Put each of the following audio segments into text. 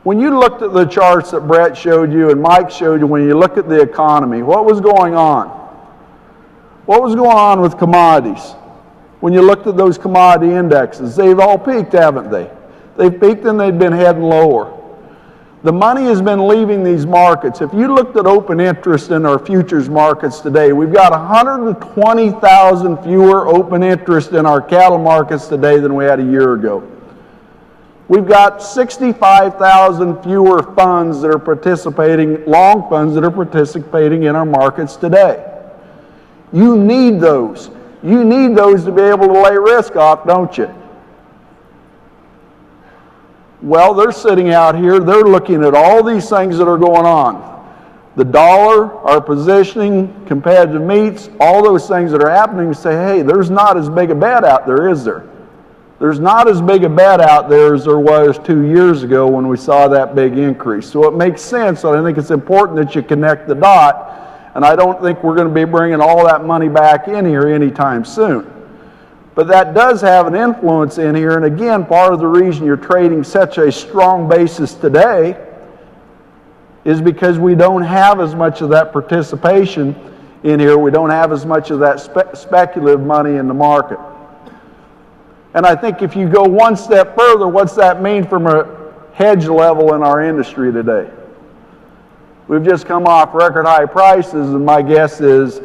When you looked at the charts that Brett showed you and Mike showed you, when you look at the economy, what was going on? What was going on with commodities? When you looked at those commodity indexes, they've all peaked, haven't they? They've peaked and they've been heading lower. The money has been leaving these markets. If you looked at open interest in our futures markets today, we've got 120,000 fewer open interest in our cattle markets today than we had a year ago. We've got 65,000 fewer funds that are participating, long funds that are participating in our markets today. You need those. You need those to be able to lay risk off, don't you? Well, they're sitting out here, they're looking at all these things that are going on. The dollar, our positioning, competitive meats, all those things that are happening, say, hey, there's not as big a bet out there, is there? There's not as big a bet out there as there was 2 years ago when we saw that big increase. So it makes sense, and I think it's important that you connect the dot, and I don't think we're going to be bringing all that money back in here anytime soon. But that does have an influence in here, and again, part of the reason you're trading such a strong basis today is because we don't have as much of that participation in here. We don't have as much of that speculative money in the market. And I think if you go one step further, what's that mean from a hedge level in our industry today? We've just come off record high prices, and my guess is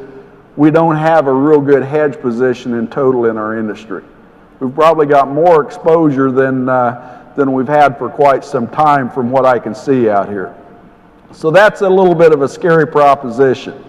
we don't have a real good hedge position in total in our industry. We've probably got more exposure than we've had for quite some time from what I can see out here. So that's a little bit of a scary proposition.